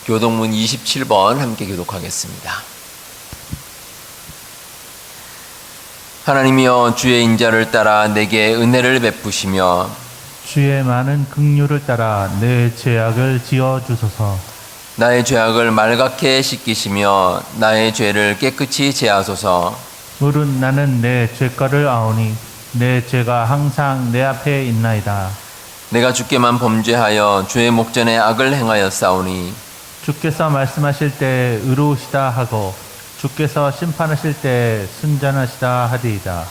교동문 27번 함께 교독하겠습니다. 하나님이여, 주의 인자를 따라 내게 은혜를 베푸시며 주의 많은 긍휼을 따라 내 죄악을 지어 주소서. 나의 죄악을 말갛게 씻기시며 나의 죄를 깨끗이 제하소서. 무릇 나는 내 죄가를 아오니 내 죄가 항상 내 앞에 있나이다. 내가 주께만 범죄하여 주의 목전에 악을 행하였사오니 주께서 말씀하실 때 의로우시다 하고 주께서 심판하실 때 순전하시다 하리이다.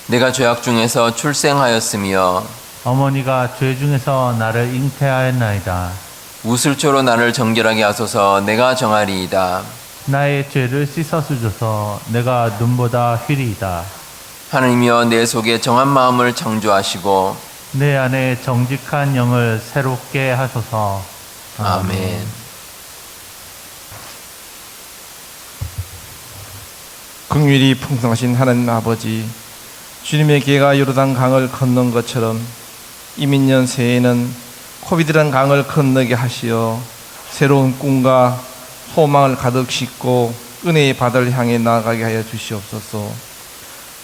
내가 죄악 중에서 출생하였으며 어머니가 죄 중에서 나를 잉태하였나이다. 우슬초로 나를 정결하게 하소서. 내가 정하리이다. 나의 죄를 씻어주소서. 내가 눈보다 휘리이다. 하나님이여, 내 속에 정한 마음을 창조하시고 내 안에 정직한 영을 새롭게 하소서. 아멘. 긍휼이 풍성하신 하나님 아버지, 주님의 개가 요르단 강을 건넌 것처럼 이민년 새해에는 코비드란 강을 건너게 하시어 새로운 꿈과 소망을 가득 싣고 은혜의 바다를 향해 나아가게 하여 주시옵소서.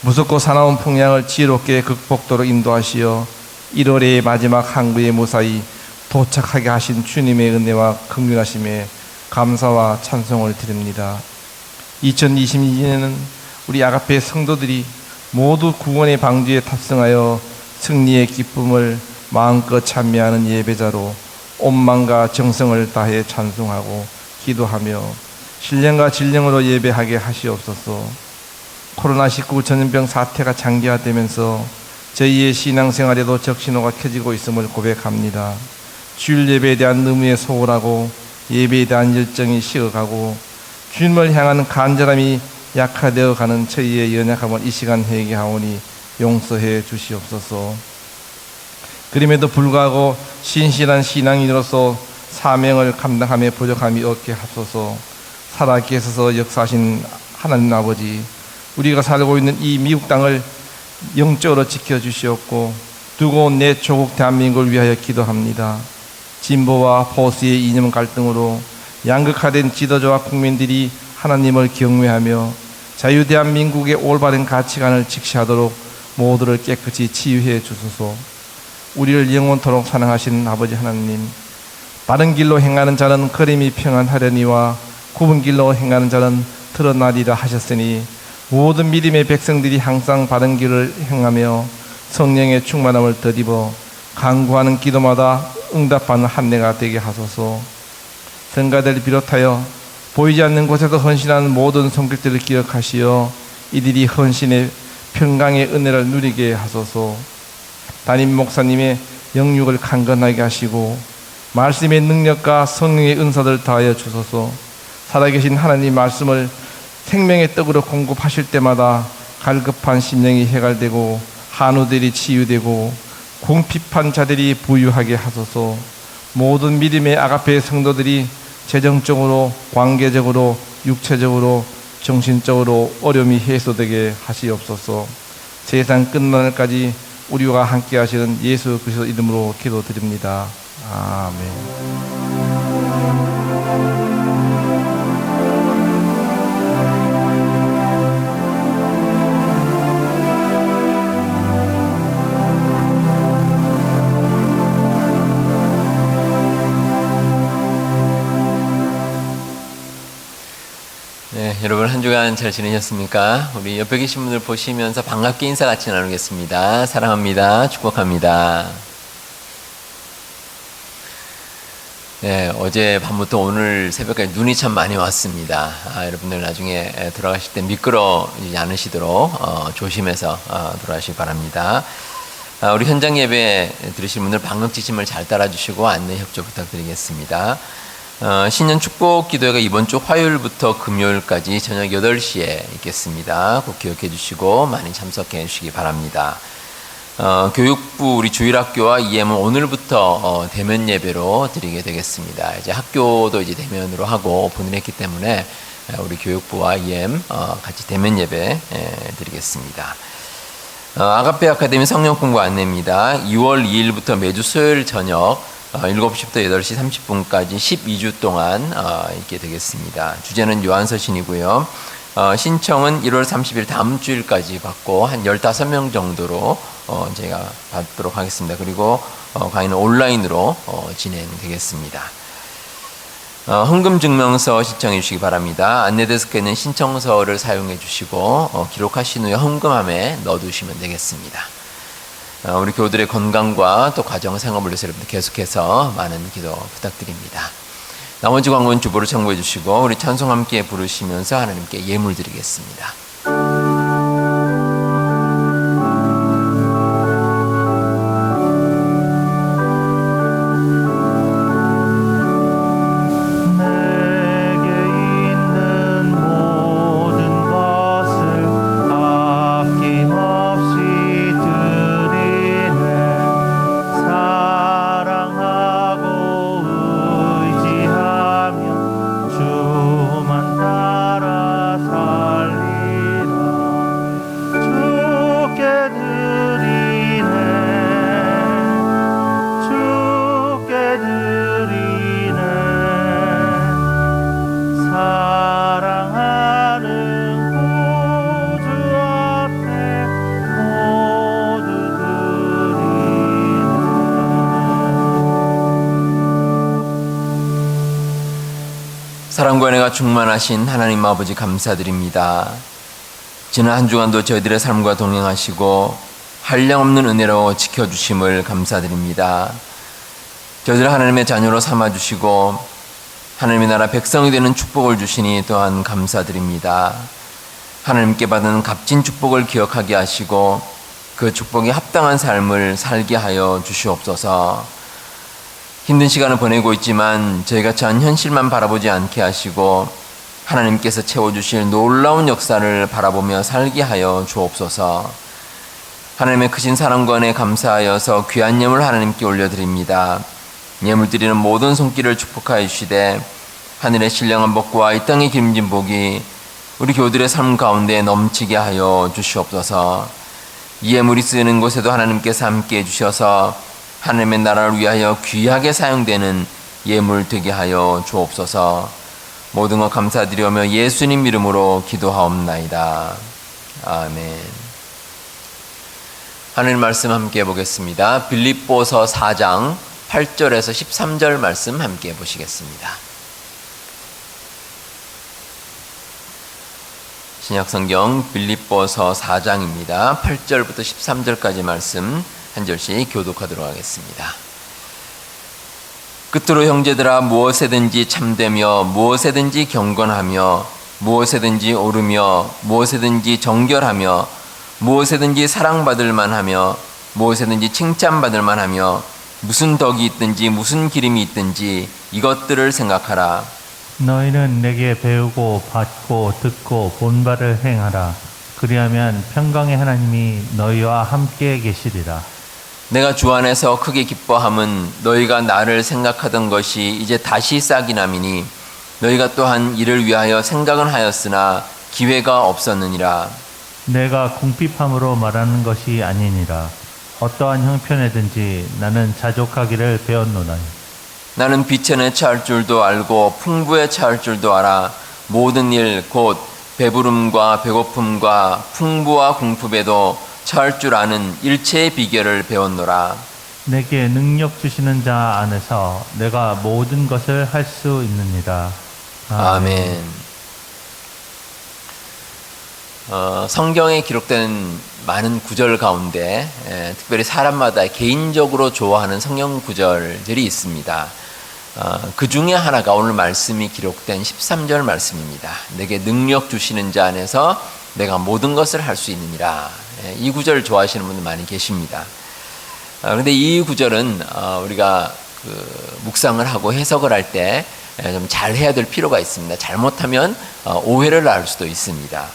무섭고 사나운 풍랑을 지혜롭게 극복도록 인도하시어 1월의 마지막 항구에 무사히 도착하게 하신 주님의 은혜와 긍휼하심에 감사와 찬송을 드립니다. 2022년에는 우리 아가페 성도들이 모두 구원의 방주에 탑승하여 승리의 기쁨을 마음껏 찬미하는 예배자로 온 마음과 정성을 다해 찬송하고 기도하며 신령과 진령으로 예배하게 하시옵소서. 코로나19 전염병 사태가 장기화되면서 저희의 신앙생활에도 적신호가 켜지고 있음을 고백합니다. 주일 예배에 대한 의무에 소홀하고 예배에 대한 열정이 식어가고 주님을 향하는 간절함이 약화되어 가는 저희의 연약함을 이 시간 회개하오니 용서해 주시옵소서. 그럼에도 불구하고 신실한 신앙인으로서 사명을 감당함에 부족함이 없게 하소서. 살아계셔서 역사하신 하나님 아버지, 우리가 살고 있는 이 미국 땅을 영적으로 지켜주시옵고 두고 온 내 조국 대한민국을 위하여 기도합니다. 진보와 보수의 이념 갈등으로 양극화된 지도자와 국민들이 하나님을 경외하며 자유 대한민국의 올바른 가치관을 직시하도록 모두를 깨끗이 치유해 주소서. 우리를 영원토록 사랑하시는 아버지 하나님, 바른 길로 행하는 자는 걸음이 평안하려니와 굽은 길로 행하는 자는 드러나리라 하셨으니 모든 믿음의 백성들이 항상 바른 길을 행하며 성령의 충만함을 덧입어 간구하는 기도마다 응답하는 한 해가 되게 하소서. 성가대를 비롯하여 보이지 않는 곳에서 헌신하는 모든 손길들을 기억하시어 이들이 헌신의 평강의 은혜를 누리게 하소서. 담임 목사님의 영육을 강건하게 하시고 말씀의 능력과 성령의 은사를 다하여 주소서. 살아계신 하나님 말씀을 생명의 떡으로 공급하실 때마다 갈급한 심령이 해갈되고 한우들이 치유되고 궁핍한 자들이 부유하게 하소서. 모든 믿음의 아가페 성도들이 재정적으로, 관계적으로, 육체적으로, 정신적으로 어려움이 해소되게 하시옵소서. 세상 끝날까지 우리와 함께 하시는 예수 그리스도 이름으로 기도드립니다. 아멘. 네, 여러분 한 주간 잘 지내셨습니까? 우리 옆에 계신 분들 보시면서 반갑게 인사 같이 나누겠습니다. 사랑합니다. 축복합니다. 네, 어제 밤부터 오늘 새벽까지 눈이 참 많이 왔습니다. 여러분들 나중에 돌아가실 때 미끄러지지 않으시도록 조심해서 돌아가시기 바랍니다. 우리 현장 예배 들으신 분들 방역지침을 잘 따라주시고 안내 협조 부탁드리겠습니다. 신년 축복 기도회가 이번 주 화요일부터 금요일까지 저녁 8시에 있겠습니다. 꼭 기억해 주시고 많이 참석해 주시기 바랍니다. 교육부 우리 주일학교와 EM은 오늘부터 대면 예배로 드리게 되겠습니다. 이제 학교도 이제 대면으로 하고 오픈을 했기 때문에 우리 교육부와 EM 같이 대면 예배 드리겠습니다. 아가페 아카데미 성령 공부 안내입니다. 2월 2일부터 매주 수요일 저녁 7시부터 8시 30분까지 12주 동안 있게 되겠습니다. 주제는 요한서신이고요. 신청은 1월 30일 다음 주일까지 받고 한 15명 정도로 제가 받도록 하겠습니다. 그리고 강의는 온라인으로 진행되겠습니다. 헌금증명서 신청해 주시기 바랍니다. 안내데스크에는 신청서를 사용해 주시고 기록하신 후에 헌금함에 넣어두시면 되겠습니다. 우리 교우들의 건강과 또 가정 생활을 위해서 여러분들 계속해서 많은 기도 부탁드립니다. 나머지 광고는 주보를 참고해 주시고 우리 찬송 함께 부르시면서 하나님께 예물 드리겠습니다. 사랑과 은혜가 충만하신 하나님 아버지 감사드립니다. 지난 한 주간도 저희들의 삶과 동행하시고 한량없는 은혜로 지켜주심을 감사드립니다. 저희들 하나님의 자녀로 삼아주시고 하나님의 나라 백성이 되는 축복을 주시니 또한 감사드립니다. 하나님께 받은 값진 축복을 기억하게 하시고 그 축복에 합당한 삶을 살게 하여 주시옵소서. 힘든 시간을 보내고 있지만 저희같이 한 현실만 바라보지 않게 하시고 하나님께서 채워주실 놀라운 역사를 바라보며 살게 하여 주옵소서. 하나님의 크신 사랑과 은혜에 감사하여서 귀한 예물 하나님께 올려드립니다. 예물 드리는 모든 손길을 축복하여 주시되 하늘의 신령한 복과 이 땅의 기름진 복이 우리 교우들의 삶 가운데 넘치게 하여 주시옵소서. 이 예물이 쓰이는 곳에도 하나님께서 함께 해주셔서 하나님의 나라를 위하여 귀하게 사용되는 예물 되게 하여 주옵소서. 모든 것 감사드리며 예수님 이름으로 기도하옵나이다. 아멘. 하나님 말씀 함께 보겠습니다. 빌립보서 4장 8절에서 13절 말씀 함께 보시겠습니다. 신약성경 빌립보서 4장입니다. 8절부터 13절까지 말씀 한 절씩 교독하도록 하겠습니다. 끝으로 형제들아 무엇에든지 참되며 무엇에든지 경건하며 무엇에든지 옳으며 무엇에든지 정결하며 무엇에든지 사랑받을 만하며 무엇에든지 칭찬받을 만하며 무슨 덕이 있든지 무슨 기림이 있든지 이것들을 생각하라. 너희는 내게 배우고 받고 듣고 본 바를 행하라. 그리하면 평강의 하나님이 너희와 함께 계시리라. 내가 주 안에서 크게 기뻐함은 너희가 나를 생각하던 것이 이제 다시 싹이 남이니 너희가 또한 이를 위하여 생각은 하였으나 기회가 없었느니라. 내가 궁핍함으로 말하는 것이 아니니라. 어떠한 형편에든지 나는 자족하기를 배웠노나니. 나는 빛에 처할 줄도 알고 풍부에 처할 줄도 알아. 모든 일 곧 배부름과 배고픔과 풍부와 궁핍에도 처할 줄 아는 일체의 비결을 배웠노라. 내게 능력 주시는 자 안에서 내가 모든 것을 할 수 있느니라. 아멘. 성경에 기록된 많은 구절 가운데 특별히 사람마다 개인적으로 좋아하는 성경 구절들이 있습니다. 그 중에 하나가 오늘 말씀이 기록된 13절 말씀입니다. 내게 능력 주시는 자 안에서 내가 모든 것을 할 수 있느니라. 이 구절을 좋아하시는 분들 많이 계십니다. 그런데 이 구절은 우리가 묵상을 하고 해석을 할 때 좀 잘 해야 될 필요가 있습니다. 잘못하면 오해를 낳을 수도 있습니다.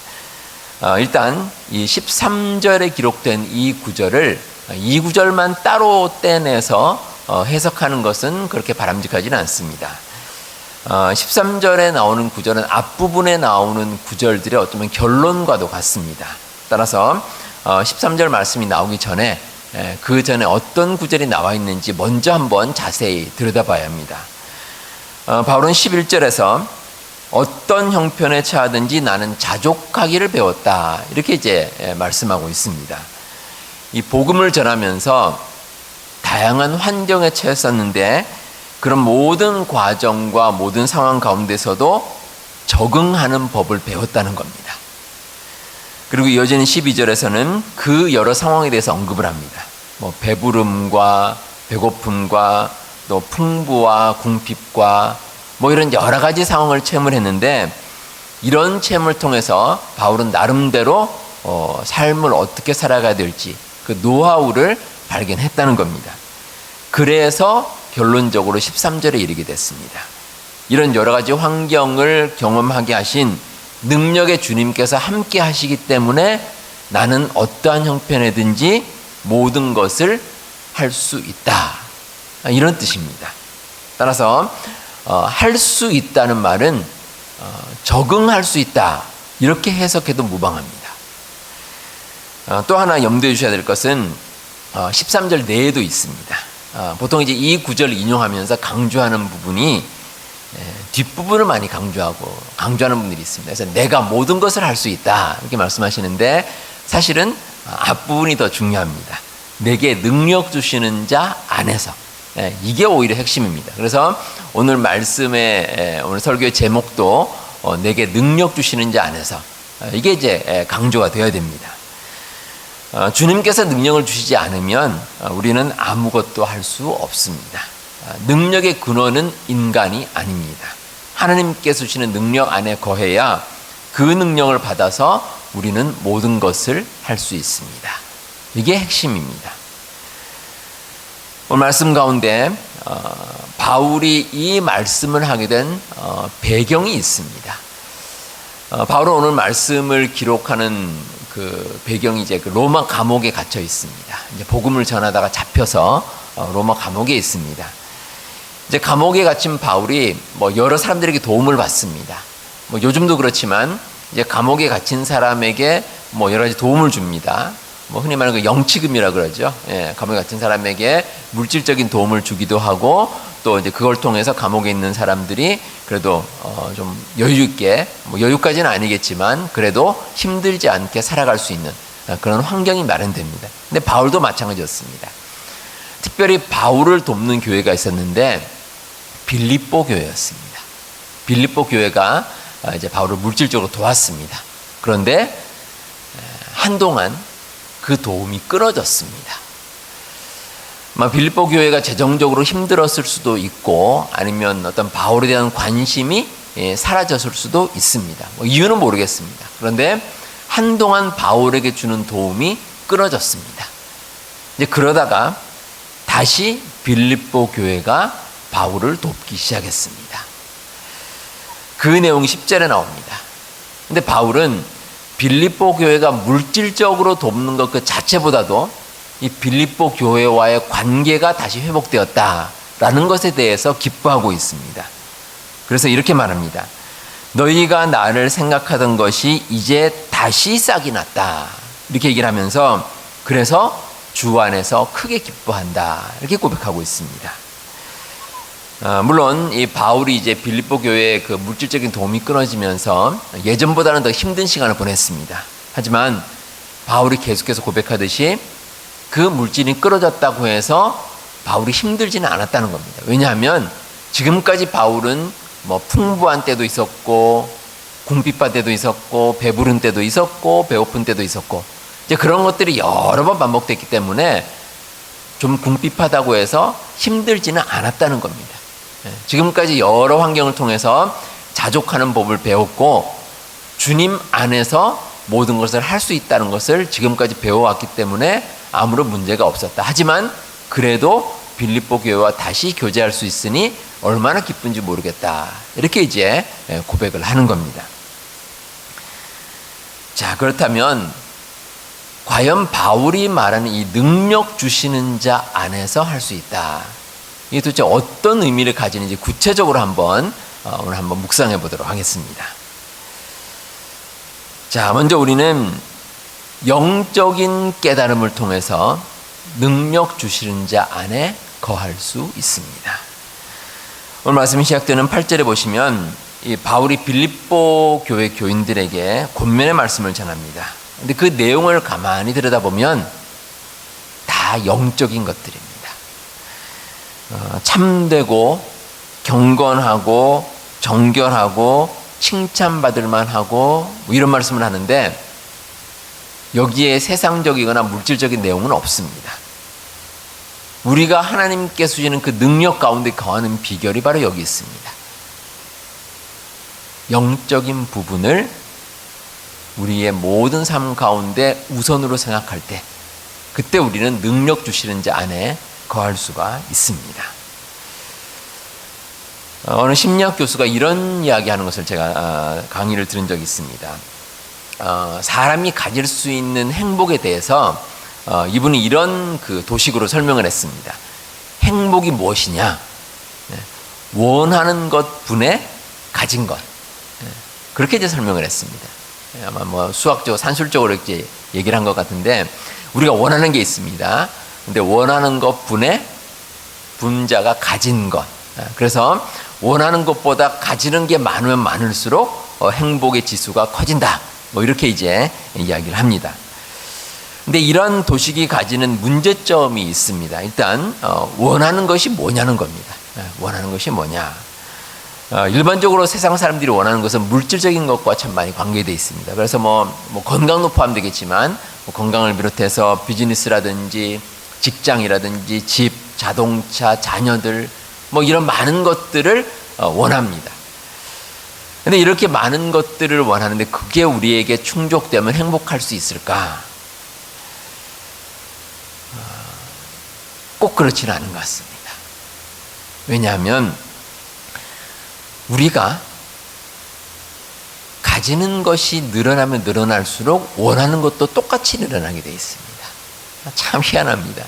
일단 이 13절에 기록된 이 구절을 이 구절만 따로 떼내서 해석하는 것은 그렇게 바람직하지는 않습니다. 13절에 나오는 구절은 앞부분에 나오는 구절들의 어쩌면 결론과도 같습니다. 따라서 13절 말씀이 나오기 전에 그 전에 어떤 구절이 나와 있는지 먼저 한번 자세히 들여다봐야 합니다. 바울은 11절에서 어떤 형편에 처하든지 나는 자족하기를 배웠다, 이렇게 이제 말씀하고 있습니다. 이 복음을 전하면서 다양한 환경에 처했었는데 그런 모든 과정과 모든 상황 가운데서도 적응하는 법을 배웠다는 겁니다. 그리고 이어지는 12절에서는 그 여러 상황에 대해서 언급을 합니다. 배부름과 배고픔과 또 풍부와 궁핍과 이런 여러 가지 상황을 체험을 했는데, 이런 체험을 통해서 바울은 나름대로 삶을 어떻게 살아가야 될지 그 노하우를 발견했다는 겁니다. 그래서 결론적으로 13절에 이르게 됐습니다. 이런 여러 가지 환경을 경험하게 하신 능력의 주님께서 함께 하시기 때문에 나는 어떠한 형편이든지 모든 것을 할 수 있다, 이런 뜻입니다. 따라서 할 수 있다는 말은 적응할 수 있다, 이렇게 해석해도 무방합니다. 또 하나 염두해 주셔야 될 것은 13절 내에도 있습니다. 보통 이제 이 구절을 인용하면서 강조하는 부분이 뒷부분을 많이 강조하는 분들이 있습니다. 그래서 내가 모든 것을 할 수 있다, 이렇게 말씀하시는데 사실은 앞부분이 더 중요합니다. 내게 능력 주시는 자 안에서, 이게 오히려 핵심입니다. 그래서 오늘 말씀의 오늘 설교의 제목도 내게 능력 주시는 자 안에서, 이게 이제 강조가 되어야 됩니다. 주님께서 능력을 주시지 않으면 우리는 아무것도 할 수 없습니다. 능력의 근원은 인간이 아닙니다. 하나님께서 주시는 능력 안에 거해야 그 능력을 받아서 우리는 모든 것을 할 수 있습니다. 이게 핵심입니다. 오늘 말씀 가운데 바울이 이 말씀을 하게 된 배경이 있습니다. 바울은 오늘 말씀을 기록하는 그 배경이 이제 그 로마 감옥에 갇혀 있습니다. 이제 복음을 전하다가 잡혀서 로마 감옥에 있습니다. 이제 감옥에 갇힌 바울이 여러 사람들에게 도움을 받습니다. 요즘도 그렇지만 이제 감옥에 갇힌 사람에게 여러 가지 도움을 줍니다. 흔히 말하는 그 영치금이라 그러죠. 감옥에 갇힌 사람에게 물질적인 도움을 주기도 하고, 또 이제 그걸 통해서 감옥에 있는 사람들이 그래도 좀 여유 있게, 여유까지는 아니겠지만 그래도 힘들지 않게 살아갈 수 있는 그런 환경이 마련됩니다. 근데 바울도 마찬가지였습니다. 특별히 바울을 돕는 교회가 있었는데 빌립보 교회였습니다. 빌립보 교회가 이제 바울을 물질적으로 도왔습니다. 그런데 한동안 그 도움이 끊어졌습니다. 빌립보 교회가 재정적으로 힘들었을 수도 있고, 아니면 어떤 바울에 대한 관심이 사라졌을 수도 있습니다. 이유는 모르겠습니다. 그런데 한동안 바울에게 주는 도움이 끊어졌습니다. 이제 그러다가 다시 빌립보 교회가 바울을 돕기 시작했습니다. 그 내용이 10절에 나옵니다. 근데 바울은 빌립보 교회가 물질적으로 돕는 것 그 자체보다도 이 빌립보 교회와의 관계가 다시 회복되었다라는 것에 대해서 기뻐하고 있습니다. 그래서 이렇게 말합니다. 너희가 나를 생각하던 것이 이제 다시 싹이 났다, 이렇게 얘기를 하면서 그래서 주 안에서 크게 기뻐한다, 이렇게 고백하고 있습니다. 물론 이 바울이 이제 빌립보 교회의 그 물질적인 도움이 끊어지면서 예전보다는 더 힘든 시간을 보냈습니다. 하지만 바울이 계속해서 고백하듯이 그 물질이 끊어졌다고 해서 바울이 힘들지는 않았다는 겁니다. 왜냐하면 지금까지 바울은 풍부한 때도 있었고, 궁핍한 때도 있었고, 배부른 때도 있었고, 배고픈 때도 있었고, 이제 그런 것들이 여러 번 반복됐기 때문에 좀 궁핍하다고 해서 힘들지는 않았다는 겁니다. 지금까지 여러 환경을 통해서 자족하는 법을 배웠고, 주님 안에서 모든 것을 할 수 있다는 것을 지금까지 배워왔기 때문에 아무런 문제가 없었다. 하지만 그래도 빌립보 교회와 다시 교제할 수 있으니 얼마나 기쁜지 모르겠다, 이렇게 이제 고백을 하는 겁니다. 자, 그렇다면 과연 바울이 말하는 이 능력 주시는 자 안에서 할 수 있다, 이게 도대체 어떤 의미를 가지는지 구체적으로 오늘 한번 묵상해 보도록 하겠습니다. 자, 먼저 우리는 영적인 깨달음을 통해서 능력 주시는 자 안에 거할 수 있습니다. 오늘 말씀이 시작되는 8절에 보시면 이 바울이 빌립보 교회 교인들에게 권면의 말씀을 전합니다. 근데 그 내용을 가만히 들여다보면 다 영적인 것들입니다. 참되고 경건하고 정결하고 칭찬받을 만하고 뭐 이런 말씀을 하는데 여기에 세상적이거나 물질적인 내용은 없습니다. 우리가 하나님께서 주시는 그 능력 가운데 거하는 비결이 바로 여기 있습니다. 영적인 부분을 우리의 모든 삶 가운데 우선으로 생각할 때 그때 우리는 능력 주시는 자 안에 거할 수가 있습니다. 어느 심리학 교수가 이런 이야기하는 것을 제가 강의를 들은 적이 있습니다. 사람이 가질 수 있는 행복에 대해서 이분이 이런 그 도식으로 설명을 했습니다. 행복이 무엇이냐? 원하는 것 분에 가진 것. 그렇게 이제 설명을 했습니다. 아마 뭐 수학적, 산술적으로 이렇게 얘기를 한 것 같은데 우리가 원하는 게 있습니다. 근데 원하는 것 분에 분자가 가진 것. 그래서 원하는 것보다 가지는 게 많으면 많을수록 행복의 지수가 커진다. 뭐 이렇게 이제 이야기를 합니다. 근데 이런 도식이 가지는 문제점이 있습니다. 일단 원하는 것이 뭐냐는 겁니다. 원하는 것이 뭐냐. 일반적으로 세상 사람들이 원하는 것은 물질적인 것과 참 많이 관계되어 있습니다. 그래서 뭐 건강도 포함되겠지만 뭐 건강을 비롯해서 비즈니스라든지 직장이라든지 집, 자동차, 자녀들 뭐 이런 많은 것들을 원합니다. 근데 이렇게 많은 것들을 원하는데 그게 우리에게 충족되면 행복할 수 있을까? 꼭 그렇지는 않은 것 같습니다. 왜냐하면 우리가 가지는 것이 늘어나면 늘어날수록 원하는 것도 똑같이 늘어나게 되어 있습니다. 참 희한합니다.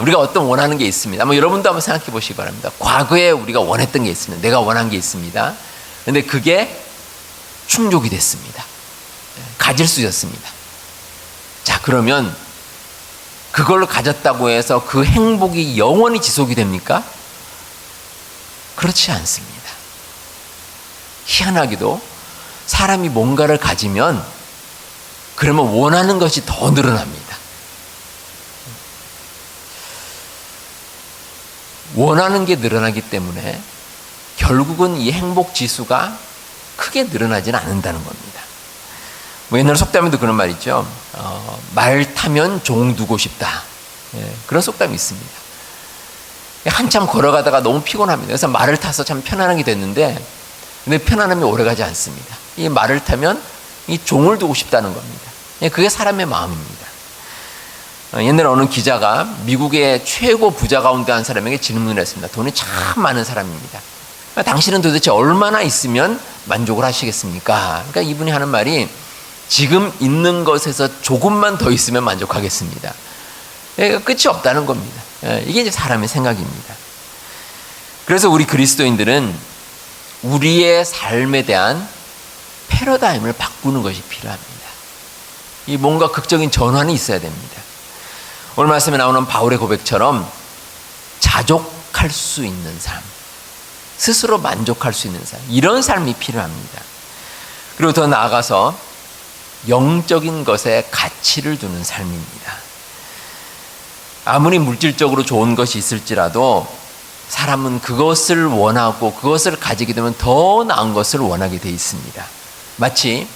우리가 어떤 원하는 게 있습니다. 여러분도 한번 생각해 보시기 바랍니다. 과거에 우리가 원했던 게 있습니다. 내가 원한 게 있습니다. 그런데 그게 충족이 됐습니다. 가질 수 있었습니다. 자, 그러면 그걸 가졌다고 해서 그 행복이 영원히 지속이 됩니까? 그렇지 않습니다. 희한하게도 사람이 뭔가를 가지면 그러면 원하는 것이 더 늘어납니다. 원하는 게 늘어나기 때문에 결국은 이 행복 지수가 크게 늘어나지는 않는다는 겁니다. 옛날 속담에도 그런 말 있죠. 말 타면 종 두고 싶다. 그런 속담이 있습니다. 한참 걸어가다가 너무 피곤합니다. 그래서 말을 타서 참 편안하게 됐는데 근데 편안함이 오래가지 않습니다. 이 말을 타면 이 종을 두고 싶다는 겁니다. 그게 사람의 마음입니다. 옛날에 어느 기자가 미국의 최고 부자 가운데 한 사람에게 질문을 했습니다. 돈이 참 많은 사람입니다. 당신은 도대체 얼마나 있으면 만족을 하시겠습니까? 그러니까 이분이 하는 말이 지금 있는 것에서 조금만 더 있으면 만족하겠습니다. 끝이 없다는 겁니다. 이게 이제 사람의 생각입니다. 그래서 우리 그리스도인들은 우리의 삶에 대한 패러다임을 바꾸는 것이 필요합니다. 이 뭔가 극적인 전환이 있어야 됩니다. 오늘 말씀에 나오는 바울의 고백처럼 자족할 수 있는 삶, 스스로 만족할 수 있는 삶, 이런 삶이 필요합니다. 그리고 더 나아가서 영적인 것에 가치를 두는 삶입니다. 아무리 물질적으로 좋은 것이 있을지라도 사람은 그것을 원하고 그것을 가지게 되면 더 나은 것을 원하게 돼 있습니다. 마치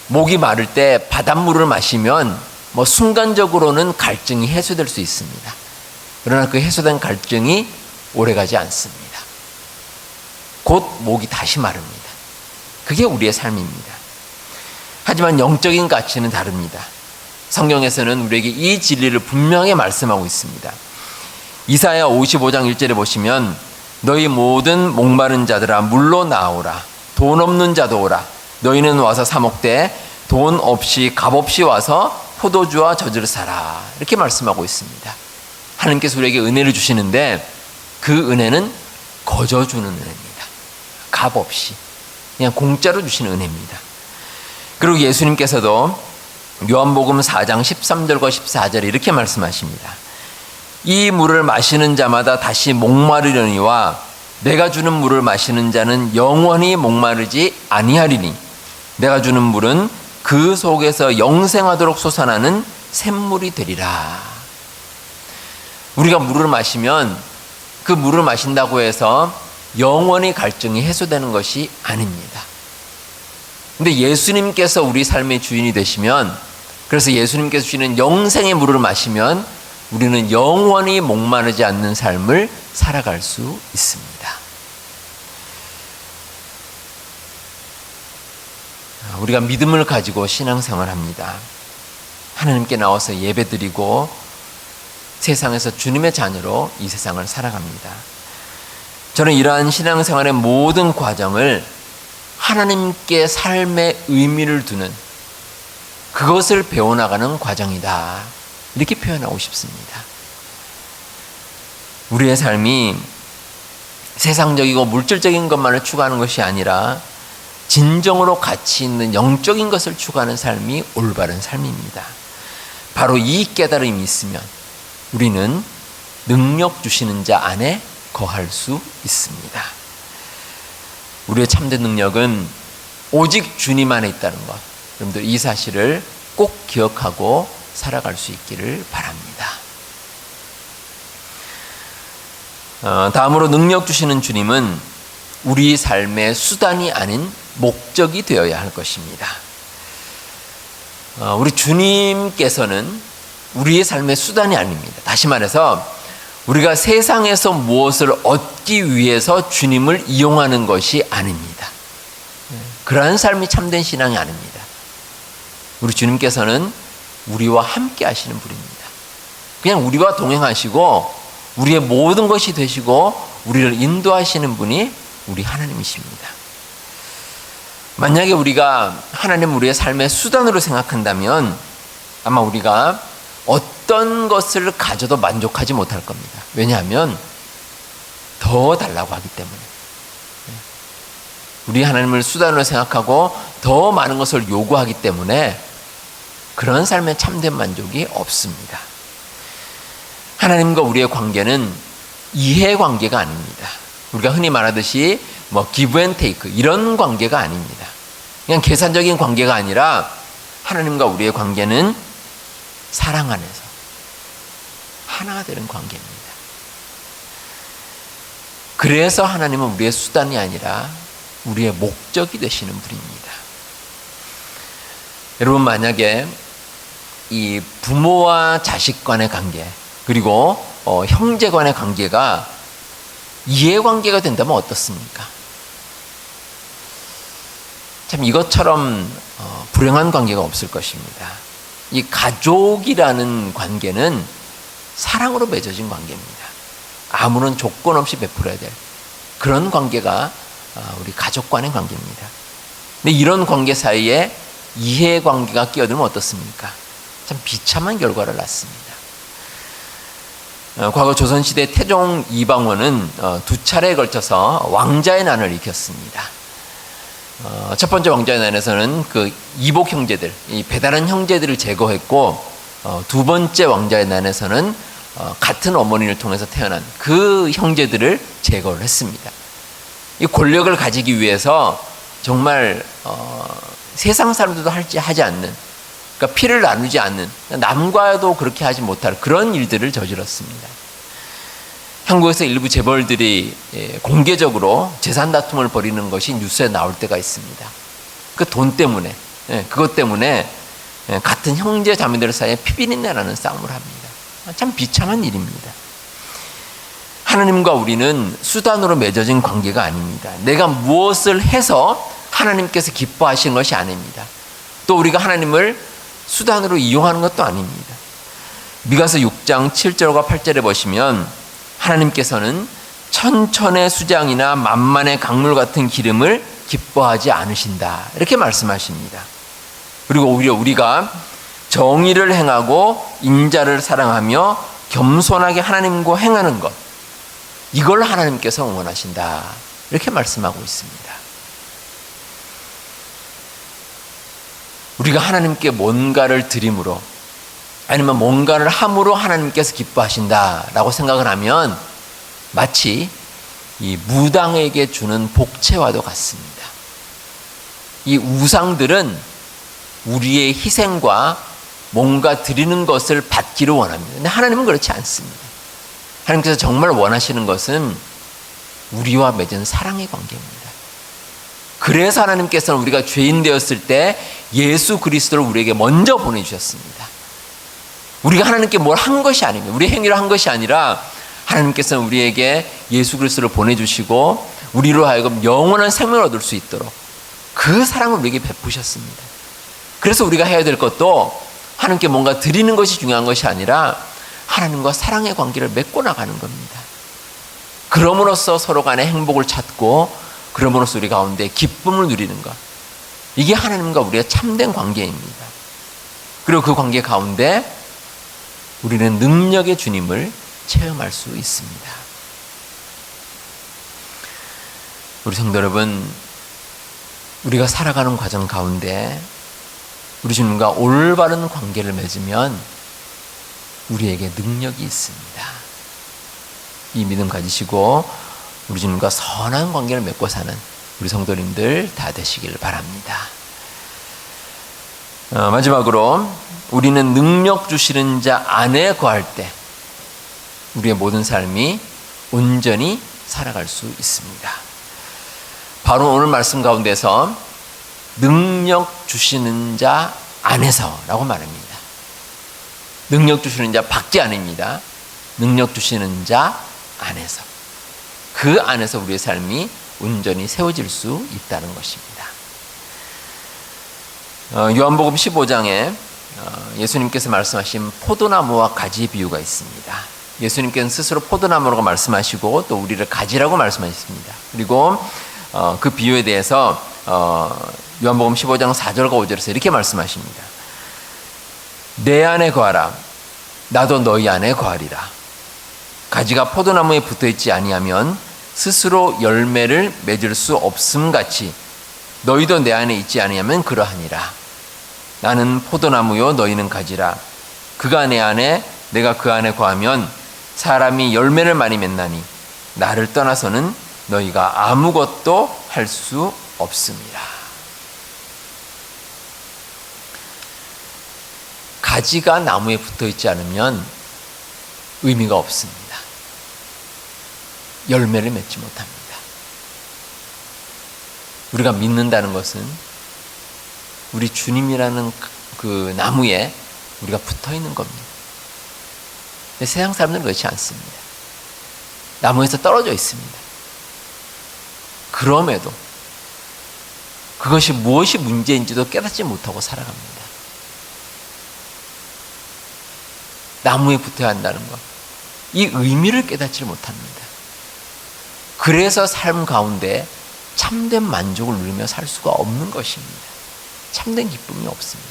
목이 마를 때 바닷물을 마시면 순간적으로는 갈증이 해소될 수 있습니다. 그러나 그 해소된 갈증이 오래가지 않습니다. 곧 목이 다시 마릅니다. 그게 우리의 삶입니다. 하지만 영적인 가치는 다릅니다. 성경에서는 우리에게 이 진리를 분명히 말씀하고 있습니다. 이사야 55장 1절에 보시면 너희 모든 목마른 자들아 물로 나오라. 돈 없는 자도 오라. 너희는 와서 사 먹되 돈 없이 값 없이 와서 포도주와 젖을 사라. 이렇게 말씀하고 있습니다. 하나님께서 우리에게 은혜를 주시는데 그 은혜는 거저 주는 은혜입니다. 값 없이 그냥 공짜로 주시는 은혜입니다. 그리고 예수님께서도 요한복음 4장 13절과 14절에 이렇게 말씀하십니다. 이 물을 마시는 자마다 다시 목마르려니와 내가 주는 물을 마시는 자는 영원히 목마르지 아니하리니 내가 주는 물은 그 속에서 영생하도록 솟아나는 샘물이 되리라. 우리가 물을 마시면 그 물을 마신다고 해서 영원히 갈증이 해소되는 것이 아닙니다. 근데 예수님께서 우리 삶의 주인이 되시면, 그래서 예수님께서 주시는 영생의 물을 마시면 우리는 영원히 목마르지 않는 삶을 살아갈 수 있습니다. 우리가 믿음을 가지고 신앙생활합니다. 하나님께 나와서 예배드리고 세상에서 주님의 자녀로 이 세상을 살아갑니다. 저는 이러한 신앙생활의 모든 과정을 하나님께 삶의 의미를 두는, 그것을 배워나가는 과정이다, 이렇게 표현하고 싶습니다. 우리의 삶이 세상적이고 물질적인 것만을 추구하는 것이 아니라 진정으로 가치 있는 영적인 것을 추구하는 삶이 올바른 삶입니다. 바로 이 깨달음이 있으면 우리는 능력 주시는 자 안에 거할 수 있습니다. 우리의 참된 능력은 오직 주님 안에 있다는 것, 여러분들 이 사실을 꼭 기억하고 살아갈 수 있기를 바랍니다. 다음으로 능력 주시는 주님은 우리 삶의 수단이 아닌 목적이 되어야 할 것입니다. 우리 주님께서는 우리의 삶의 수단이 아닙니다. 다시 말해서 우리가 세상에서 무엇을 얻기 위해서 주님을 이용하는 것이 아닙니다. 그러한 삶이 참된 신앙이 아닙니다. 우리 주님께서는 우리와 함께 하시는 분입니다. 그냥 우리와 동행하시고 우리의 모든 것이 되시고 우리를 인도하시는 분이 우리 하나님이십니다. 만약에 우리가 하나님 우리의 삶의 수단으로 생각한다면 아마 우리가 어떤 것을 가져도 만족하지 못할 겁니다. 왜냐하면 더 달라고 하기 때문에. 우리 하나님을 수단으로 생각하고 더 많은 것을 요구하기 때문에 그런 삶에 참된 만족이 없습니다. 하나님과 우리의 관계는 이해관계가 아닙니다. 우리가 흔히 말하듯이 give and take 이런 관계가 아닙니다. 그냥 계산적인 관계가 아니라 하나님과 우리의 관계는 사랑 안에서 하나가 되는 관계입니다. 그래서 하나님은 우리의 수단이 아니라 우리의 목적이 되시는 분입니다. 여러분, 만약에 이 부모와 자식 간의 관계, 그리고 형제 간의 관계가 이해관계가 된다면 어떻습니까? 참 이것처럼 불행한 관계가 없을 것입니다. 이 가족이라는 관계는 사랑으로 맺어진 관계입니다. 아무런 조건 없이 베풀어야 될 그런 관계가 우리 가족 간의 관계입니다. 근데 이런 관계 사이에 이해관계가 끼어들면 어떻습니까? 참 비참한 결과를 낳습니다. 과거 조선시대 태종 이방원은 두 차례에 걸쳐서 왕자의 난을 일으켰습니다. 첫 번째 왕자의 난에서는 그 이복 형제들, 이 배다른 형제들을 제거했고, 두 번째 왕자의 난에서는 같은 어머니를 통해서 태어난 그 형제들을 제거를 했습니다. 이 권력을 가지기 위해서 정말 세상 사람들도 하지 않는, 그러니까 피를 나누지 않는, 남과도 그렇게 하지 못할 그런 일들을 저질렀습니다. 한국에서 일부 재벌들이 공개적으로 재산 다툼을 벌이는 것이 뉴스에 나올 때가 있습니다. 그 돈 때문에, 그것 때문에 같은 형제 자매들 사이에 피비린내라는 싸움을 합니다. 참 비참한 일입니다. 하나님과 우리는 수단으로 맺어진 관계가 아닙니다. 내가 무엇을 해서 하나님께서 기뻐하시는 것이 아닙니다. 또 우리가 하나님을 수단으로 이용하는 것도 아닙니다. 미가서 6장 7절과 8절에 보시면 하나님께서는 천천의 수장이나 만만의 강물 같은 기름을 기뻐하지 않으신다, 이렇게 말씀하십니다. 그리고 오히려 우리가 정의를 행하고 인자를 사랑하며 겸손하게 하나님과 행하는 것, 이걸 하나님께서 원하신다, 이렇게 말씀하고 있습니다. 우리가 하나님께 뭔가를 드림으로 아니면 뭔가를 함으로 하나님께서 기뻐하신다라고 생각을 하면 마치 이 무당에게 주는 복채와도 같습니다. 이 우상들은 우리의 희생과 뭔가 드리는 것을 받기를 원합니다. 근데 하나님은 그렇지 않습니다. 하나님께서 정말 원하시는 것은 우리와 맺은 사랑의 관계입니다. 그래서 하나님께서는 우리가 죄인 되었을 때 예수 그리스도를 우리에게 먼저 보내주셨습니다. 우리가 하나님께 뭘 한 것이 아닙니다. 우리 행위를 한 것이 아니라 하나님께서는 우리에게 예수 그리스도를 보내주시고 우리로 하여금 영원한 생명을 얻을 수 있도록 그 사랑을 우리에게 베푸셨습니다. 그래서 우리가 해야 될 것도 하나님께 뭔가 드리는 것이 중요한 것이 아니라 하나님과 사랑의 관계를 맺고 나가는 겁니다. 그럼으로써 서로 간의 행복을 찾고 그럼으로써 우리 가운데 기쁨을 누리는 것. 이게 하나님과 우리의 참된 관계입니다. 그리고 그 관계 가운데 우리는 능력의 주님을 체험할 수 있습니다. 우리 성도 여러분, 우리가 살아가는 과정 가운데 우리 주님과 올바른 관계를 맺으면 우리에게 능력이 있습니다. 이 믿음 가지시고 우리 주님과 선한 관계를 맺고 사는 우리 성도님들 다 되시길 바랍니다. 마지막으로 우리는 능력 주시는 자 안에 거할 때 우리의 모든 삶이 온전히 살아갈 수 있습니다. 바로 오늘 말씀 가운데서 능력 주시는 자 안에서라고 말합니다. 능력 주시는 자 밖이 아닙니다. 능력 주시는 자 안에서. 그 안에서 우리의 삶이 온전히 세워질 수 있다는 것입니다. 요한복음 15장에 예수님께서 말씀하신 포도나무와 가지 비유가 있습니다. 예수님께서는 스스로 포도나무라고 말씀하시고 또 우리를 가지라고 말씀하셨습니다. 그리고 그 비유에 대해서 요한복음 15장 4절과 5절에서 이렇게 말씀하십니다. 내 안에 거하라. 나도 너희 안에 거하리라. 가지가 포도나무에 붙어있지 아니하면 스스로 열매를 맺을 수 없음같이 너희도 내 안에 있지 아니하면 그러하니라. 나는 포도나무요 너희는 가지라. 그가 내 안에 내가 그 안에 거하면 사람이 열매를 많이 맺나니 나를 떠나서는 너희가 아무것도 할 수 없습니다. 가지가 나무에 붙어있지 않으면 의미가 없습니다. 열매를 맺지 못합니다. 우리가 믿는다는 것은 우리 주님이라는 그 나무에 우리가 붙어 있는 겁니다. 근데 세상 사람들은 그렇지 않습니다. 나무에서 떨어져 있습니다. 그럼에도 그것이 무엇이 문제인지도 깨닫지 못하고 살아갑니다. 나무에 붙어야 한다는 것, 이 의미를 깨닫지 못합니다. 그래서 삶 가운데 참된 만족을 누리며 살 수가 없는 것입니다. 참된 기쁨이 없습니다.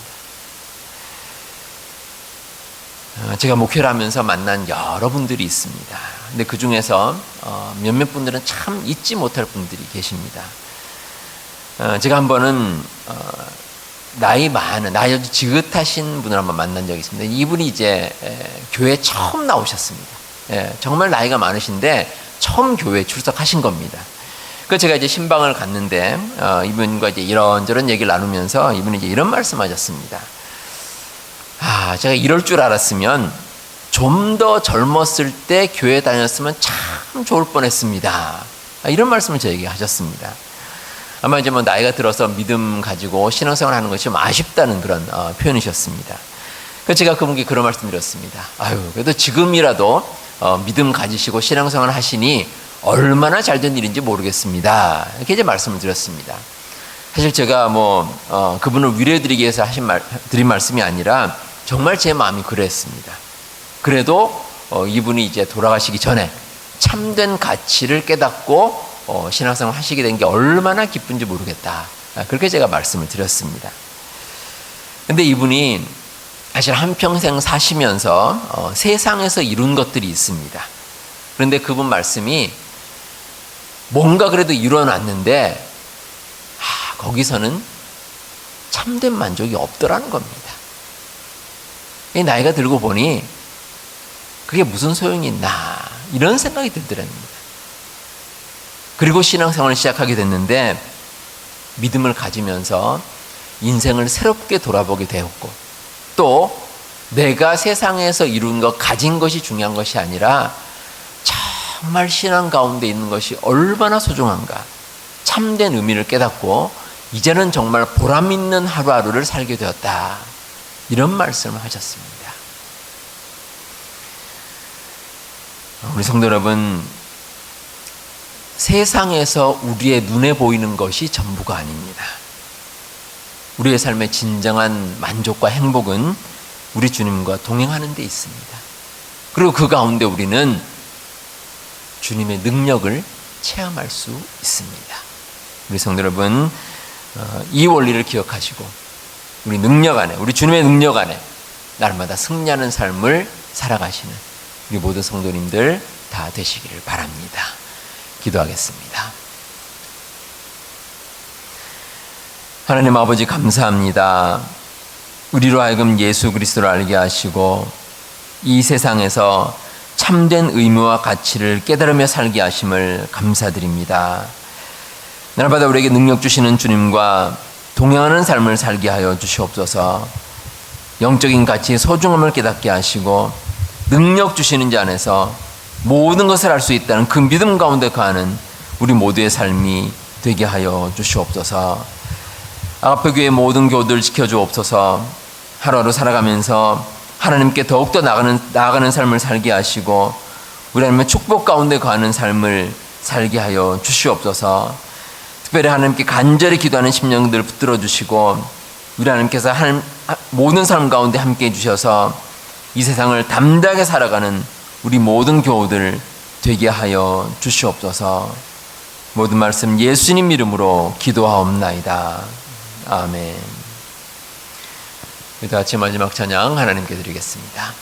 제가 목회를 하면서 만난 여러분들이 있습니다. 근데 그 중에서 몇몇 분들은 참 잊지 못할 분들이 계십니다. 제가 한 번은 나이 아주 지긋하신 분을 한번 만난 적이 있습니다. 이분이 이제 교회에 처음 나오셨습니다. 정말 나이가 많으신데 처음 교회에 출석하신 겁니다. 그 제가 이제 신방을 갔는데 이분과 이제 이런저런 얘기를 나누면서 이분이 이제 이런 말씀하셨습니다. 제가 이럴 줄 알았으면 좀 더 젊었을 때 교회 다녔으면 참 좋을 뻔했습니다. 이런 말씀을 저에게 하셨습니다. 아마 이제 뭐 나이가 들어서 믿음 가지고 신앙생활 하는 것이 좀 아쉽다는 그런 표현이셨습니다. 그래서 제가 그분께 그런 말씀 드렸습니다. 그래도 지금이라도 믿음 가지시고 신앙생활 하시니 얼마나 잘된 일인지 모르겠습니다. 이렇게 이제 말씀을 드렸습니다. 사실 제가 그분을 위로해드리기 위해서 드린 말씀이 아니라 정말 제 마음이 그랬습니다. 그래도 이분이 이제 돌아가시기 전에 참된 가치를 깨닫고 신앙생활 하시게 된 게 얼마나 기쁜지 모르겠다. 그렇게 제가 말씀을 드렸습니다. 근데 이분이 사실 한평생 사시면서 세상에서 이룬 것들이 있습니다. 그런데 그분 말씀이 뭔가 그래도 이뤄놨는데 거기서는 참된 만족이 없더라는 겁니다. 이 나이가 들고 보니 그게 무슨 소용이 있나 이런 생각이 들더랍니다. 그리고 신앙생활을 시작하게 됐는데 믿음을 가지면서 인생을 새롭게 돌아보게 되었고, 또 내가 세상에서 이룬 것, 가진 것이 중요한 것이 아니라 정말 신앙 가운데 있는 것이 얼마나 소중한가, 참된 의미를 깨닫고 이제는 정말 보람 있는 하루하루를 살게 되었다, 이런 말씀을 하셨습니다. 우리 성도 여러분, 세상에서 우리의 눈에 보이는 것이 전부가 아닙니다. 우리의 삶의 진정한 만족과 행복은 우리 주님과 동행하는 데 있습니다. 그리고 그 가운데 우리는 주님의 능력을 체험할 수 있습니다. 우리 성도 여러분, 이 원리를 기억하시고 우리 능력 안에, 우리 주님의 능력 안에 날마다 승리하는 삶을 살아가시는 우리 모든 성도님들 다 되시기를 바랍니다. 기도하겠습니다. 하나님 아버지, 감사합니다. 우리로 하여금 예수 그리스도를 알게 하시고 이 세상에서 참된 의무와 가치를 깨달으며 살게 하심을 감사드립니다. 날마다 우리에게 능력 주시는 주님과 동행하는 삶을 살게 하여 주시옵소서. 영적인 가치의 소중함을 깨닫게 하시고 능력 주시는 자 안에서 모든 것을 할 수 있다는 그 믿음 가운데 거하는 우리 모두의 삶이 되게 하여 주시옵소서. 아가페교회 모든 교우들 지켜주옵소서. 하루하루 살아가면서 하나님께 더욱더 나아가는 삶을 살게 하시고 우리 하나님의 축복 가운데 거하는 삶을 살게 하여 주시옵소서. 특별히 하나님께 간절히 기도하는 심령들을 붙들어 주시고 우리 하나님께서 모든 삶 가운데 함께 해주셔서 이 세상을 담대하게 살아가는 우리 모든 교우들 되게 하여 주시옵소서. 모든 말씀 예수님 이름으로 기도하옵나이다. 아멘. 다 같이 마지막 찬양 하나님께 드리겠습니다.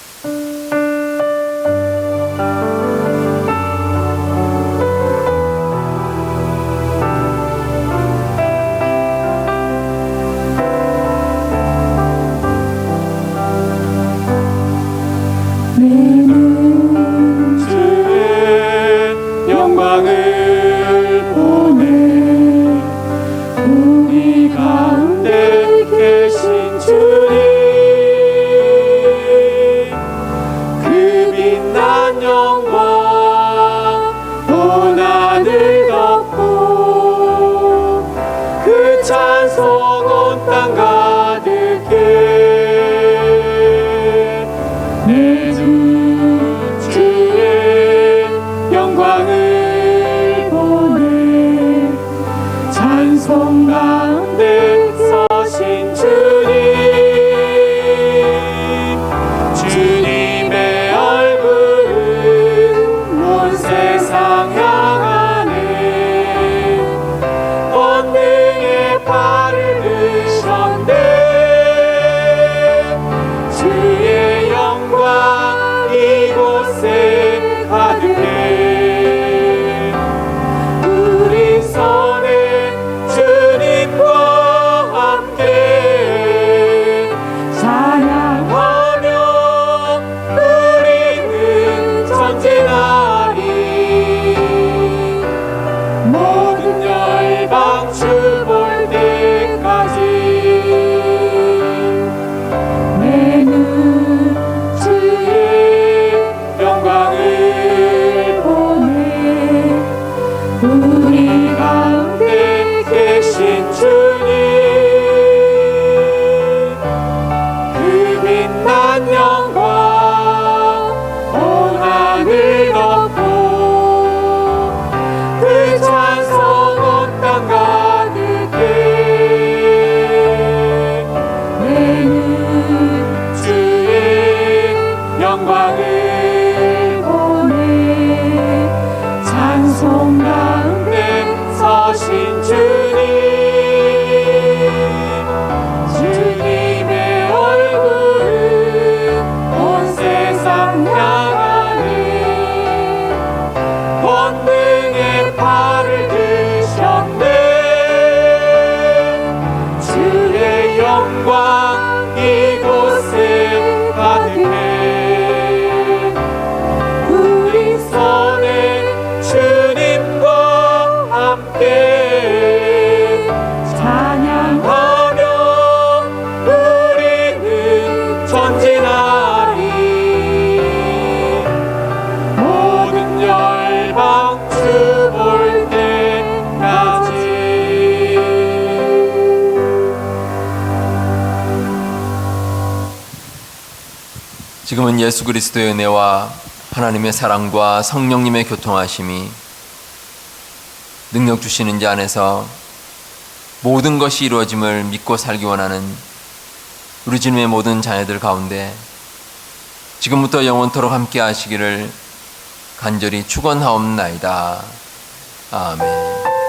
주의 영광 이곳에 가득해 우리 손에 주님과 함께 찬양하며 우리는 전진하리 모든 열방 주 볼 때까지. 지금은 예수 그리스도의 은혜와 하나님의 사랑과 성령님의 교통하심이 능력 주시는 자 안에서 모든 것이 이루어짐을 믿고 살기 원하는 우리 주님의 모든 자녀들 가운데 지금부터 영원토록 함께 하시기를 간절히 축원하옵나이다. 아멘.